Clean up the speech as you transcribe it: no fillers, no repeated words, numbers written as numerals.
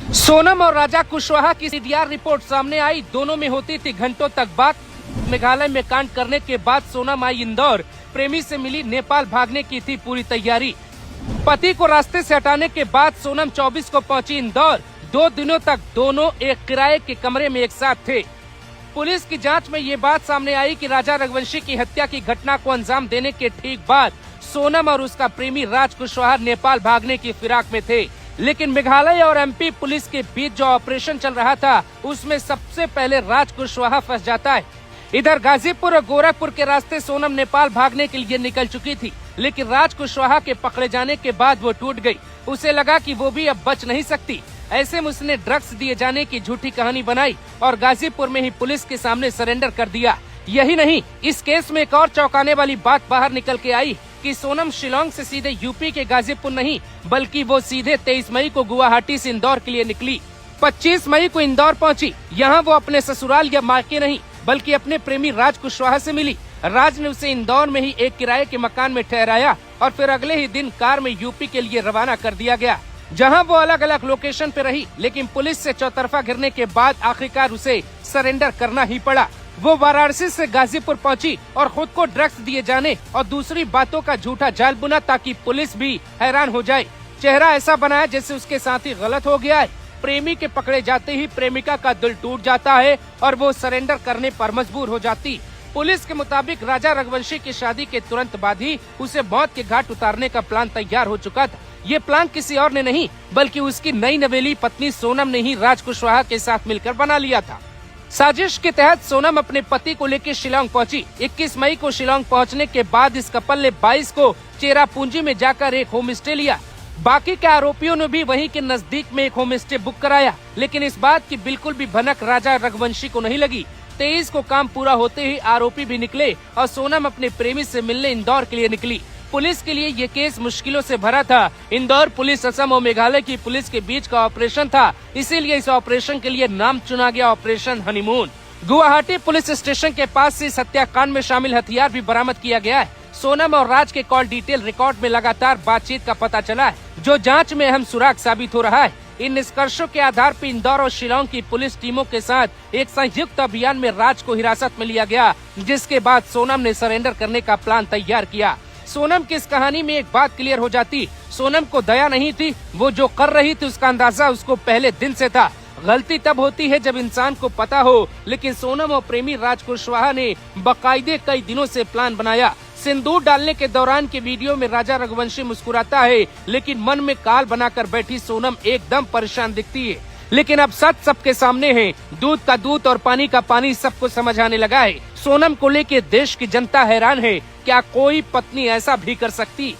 सोनम और राजा कुशवाहा की CDR report सामने आई। दोनों में होती थी घंटों तक बात। मेघालय में कांड करने के बाद सोनम आई इंदौर, प्रेमी से मिली, नेपाल भागने की थी पूरी तैयारी। पति को रास्ते से हटाने के बाद सोनम 24 को पहुंची इंदौर। 2 दिनों तक दोनों एक किराए के कमरे में एक साथ थे। पुलिस की जांच में ये बात सामने आई कि राजा रघुवंशी की हत्या की घटना को अंजाम देने के ठीक बाद सोनम और उसका प्रेमी राज कुशवाहा नेपाल भागने की फिराक में थे। लेकिन मेघालय और एमपी पुलिस के बीच जो ऑपरेशन चल रहा था उसमें सबसे पहले राज कुशवाहा फंस जाता है। इधर गाजीपुर और गोरखपुर के रास्ते सोनम नेपाल भागने के लिए निकल चुकी थी, लेकिन राज कुशवाहा के पकड़े जाने के बाद वो टूट गई। उसे लगा कि वो भी अब बच नहीं सकती। ऐसे में उसने ड्रग्स दिए जाने की झूठी कहानी बनाई और गाजीपुर में ही पुलिस के सामने सरेंडर कर दिया। यही नहीं, इस केस में एक और चौंकाने वाली बात बाहर निकल के आई कि सोनम शिलोंग से सीधे यूपी के गाजीपुर नहीं, बल्कि वो सीधे 23 मई को गुवाहाटी से इंदौर के लिए निकली। 25 मई को इंदौर पहुंची। यहाँ वो अपने ससुराल या मायके नहीं, बल्कि अपने प्रेमी राज कुशवाहा से मिली। राज ने उसे इंदौर में ही एक किराए के मकान में ठहराया और फिर अगले ही दिन कार में यूपी के लिए रवाना कर दिया गया, जहां वो अलग अलग लोकेशन पे रही। लेकिन पुलिस से चौतरफा घिरने के बाद आखिरकार उसे सरेंडर करना ही पड़ा। वो वाराणसी से गाजीपुर पहुंची और खुद को ड्रग्स दिए जाने और दूसरी बातों का झूठा जाल बुना ताकि पुलिस भी हैरान हो जाए। चेहरा ऐसा बनाया जैसे उसके साथ ही गलत हो गया है। प्रेमी के पकड़े जाते ही प्रेमिका का दिल टूट जाता है और वो सरेंडर करने पर मजबूर हो जाती। पुलिस के मुताबिक राजा रघुवंशी की शादी के तुरंत बाद ही उसे मौत के घाट उतारने का प्लान तैयार हो चुका था। ये प्लान किसी और ने नहीं, बल्कि उसकी नई नवेली पत्नी सोनम ने ही राज कुशवाहा के साथ मिलकर बना लिया था। साजिश के तहत सोनम अपने पति को लेकर शिलोंग पहुंची। 21 मई को शिलोंग पहुंचने के बाद इस कपल ने 22 को चेरापूंजी में जाकर एक होम स्टे लिया। बाकी के आरोपियों ने भी वहीं के नजदीक में एक होम स्टे बुक कराया, लेकिन इस बात की बिल्कुल भी भनक राजा रघुवंशी को नहीं लगी। 23 को काम पूरा होते ही आरोपी भी निकले और सोनम अपने प्रेमी से मिलने इंदौर के लिए निकली। पुलिस के लिए ये केस मुश्किलों से भरा था। इंदौर पुलिस, असम और मेघालय की पुलिस के बीच का ऑपरेशन था, इसीलिए इस ऑपरेशन के लिए नाम चुना गया operation honeymoon. Guwahati police station के पास से इस हत्याकांड में शामिल हथियार भी बरामद किया गया है। सोनम और राज के कॉल डिटेल रिकॉर्ड में लगातार बातचीत का पता चला है, जो जांच में अहम सुराग साबित हो रहा है। इन निष्कर्षों के आधार पर इंदौर और शिलोंग की पुलिस टीमों के साथ एक संयुक्त अभियान में राज को हिरासत में लिया गया, जिसके बाद सोनम ने सरेंडर करने का प्लान तैयार किया। सोनम की इस कहानी में एक बात क्लियर हो जाती, सोनम को दया नहीं थी। वो जो कर रही थी उसका अंदाजा उसको पहले दिन से था। गलती तब होती है जब इंसान को पता हो, लेकिन सोनम और प्रेमी राज कुशवाहा ने बाकायदे कई दिनों से प्लान बनाया। सिंदूर डालने के दौरान के वीडियो में राजा रघुवंशी मुस्कुराता है, लेकिन मन में काल बनाकर बैठी सोनम एकदम परेशान दिखती है। लेकिन अब सच सबके सामने है। दूध का दूध और पानी का पानी सबको समझ आने लगा है। सोनम को लेकर देश की जनता हैरान है। क्या कोई पत्नी ऐसा भी कर सकती?